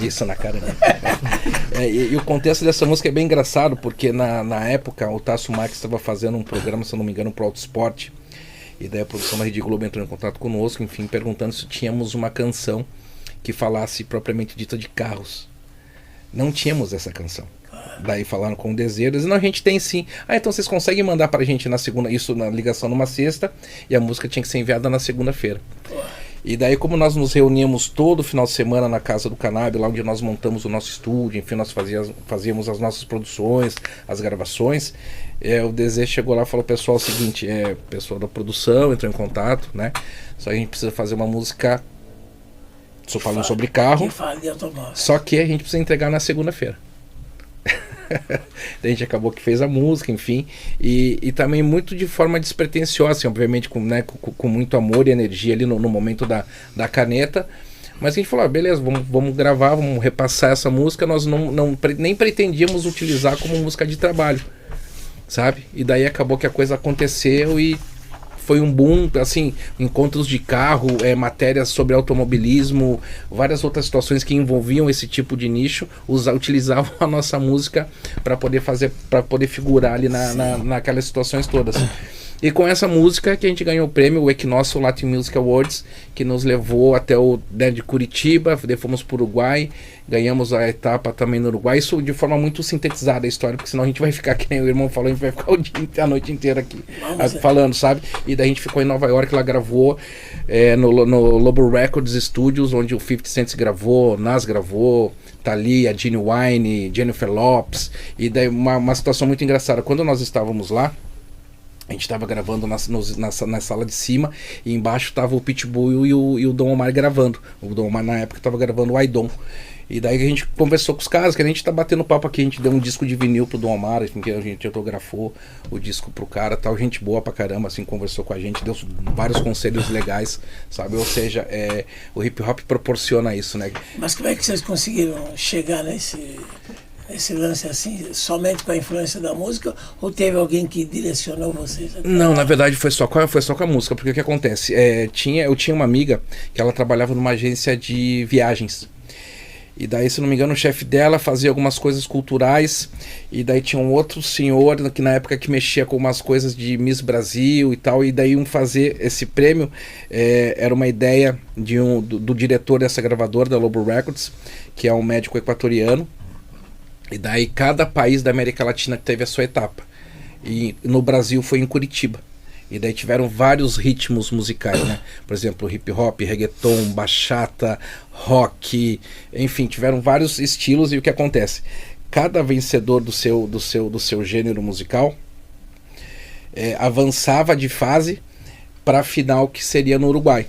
Isso na cara, né? E o contexto dessa música é bem engraçado, porque na época o Tasso Marques estava fazendo um programa, se eu não me engano, pro Auto Esporte, e daí a produção da Rede Globo entrou em contato conosco, enfim, perguntando se tínhamos uma canção que falasse propriamente dita de carros. Não tínhamos essa canção. Daí falaram com o Desejo, dizendo, não, a gente tem sim. Ah, então vocês conseguem mandar pra gente na segunda, isso na ligação numa sexta, e a música tinha que ser enviada na segunda-feira. E daí, como nós nos reuníamos todo final de semana na casa do Cannabis, lá onde nós montamos o nosso estúdio, enfim, nós fazíamos as nossas produções, as gravações, o Desejo chegou lá e falou, pessoal, é o seguinte, o pessoal da produção entrou em contato, né? Só que a gente precisa fazer uma música falando sobre carro, só que a gente precisa entregar na segunda-feira. A gente acabou que fez a música, enfim, e também muito de forma despretensiosa, assim, obviamente com muito amor e energia ali no momento da caneta, mas a gente falou, beleza, vamos gravar, vamos repassar essa música, nós nem pretendíamos utilizar como música de trabalho, sabe? E daí acabou que a coisa aconteceu e foi um boom, assim, encontros de carro, matérias sobre automobilismo, várias outras situações que envolviam esse tipo de nicho, utilizavam a nossa música para poder figurar ali naquelas situações todas. E com essa música que a gente ganhou o prêmio, o Equinócio Latin Music Awards, que nos levou até o de Curitiba, fomos para o Uruguai, ganhamos a etapa também no Uruguai, isso de forma muito sintetizada a história, porque senão a gente vai ficar, que nem o irmão falou, a gente vai ficar a noite inteira aqui falando, sabe? E daí a gente ficou em Nova York, lá gravou no Lobo Records Studios, onde o 50 Cent gravou, Nas gravou, Thalia, Gene Wine, Jennifer Lopez, e daí uma situação muito engraçada, quando nós estávamos lá, a gente estava gravando na sala de cima e embaixo estava o Pitbull e o Dom Omar gravando. O Dom Omar na época estava gravando o Aidon. E daí a gente conversou com os caras, que a gente tá batendo papo aqui, a gente deu um disco de vinil pro Dom Omar, assim, que a gente autografou o disco pro cara, tal, gente boa pra caramba, assim, conversou com a gente, deu vários conselhos legais, sabe? Ou seja, o hip hop proporciona isso, né? Mas como é que vocês conseguiram chegar esse lance assim, somente com a influência da música, ou teve alguém que direcionou vocês? Não, na verdade foi só com a música, porque o que acontece? Eu tinha uma amiga que ela trabalhava numa agência de viagens. E daí, se não me engano, o chefe dela fazia algumas coisas culturais, e daí tinha um outro senhor que na época que mexia com umas coisas de Miss Brasil e tal, e daí fazer esse prêmio era uma ideia do diretor dessa gravadora, da Lobo Records, que é um médico equatoriano. E daí cada país da América Latina teve a sua etapa. E no Brasil foi em Curitiba. E daí tiveram vários ritmos musicais, né? Por exemplo, hip hop, reggaeton, bachata, rock, enfim, tiveram vários estilos. E o que acontece? Cada vencedor do seu gênero musical avançava de fase para a final, que seria no Uruguai.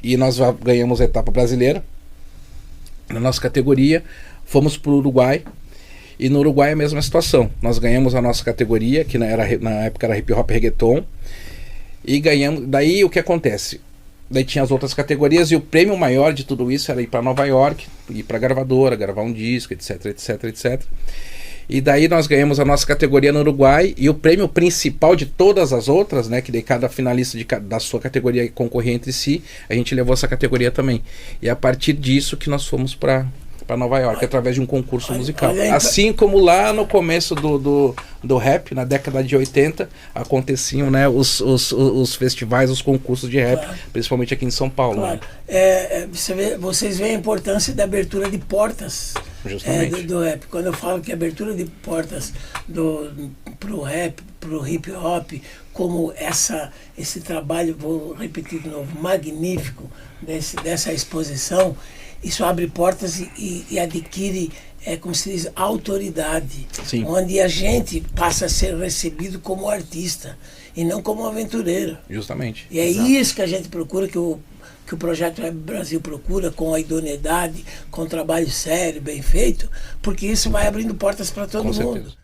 E nós ganhamos a etapa brasileira na nossa categoria, fomos para o Uruguai. E no Uruguai é a mesma situação. Nós ganhamos a nossa categoria, que na época era hip hop reggaeton. E ganhamos. Daí o que acontece? Daí tinha as outras categorias e o prêmio maior de tudo isso era ir para Nova York, ir para a gravadora, gravar um disco, etc, etc, etc. E daí nós ganhamos a nossa categoria no Uruguai e o prêmio principal de todas as outras, né, que daí cada finalista da sua categoria concorria entre si, a gente levou essa categoria também. E a partir disso que nós fomos para Nova York, através de um concurso musical. Assim como lá no começo do rap, na década de 80, aconteciam, né, os festivais, os concursos de rap, claro, principalmente aqui em São Paulo. Claro. Né? Vocês veem a importância da abertura de portas do rap. Quando eu falo que a abertura de portas pro rap, pro hip hop, como esse trabalho, vou repetir de novo, magnífico dessa exposição, isso abre portas e adquire, como se diz, autoridade. Sim. Onde a gente passa a ser recebido como artista e não como aventureiro. Justamente. E é isso que a gente procura, que o Projeto Web Brasil procura, com a idoneidade, com o trabalho sério, bem feito, porque isso vai abrindo portas para todo mundo. Certeza.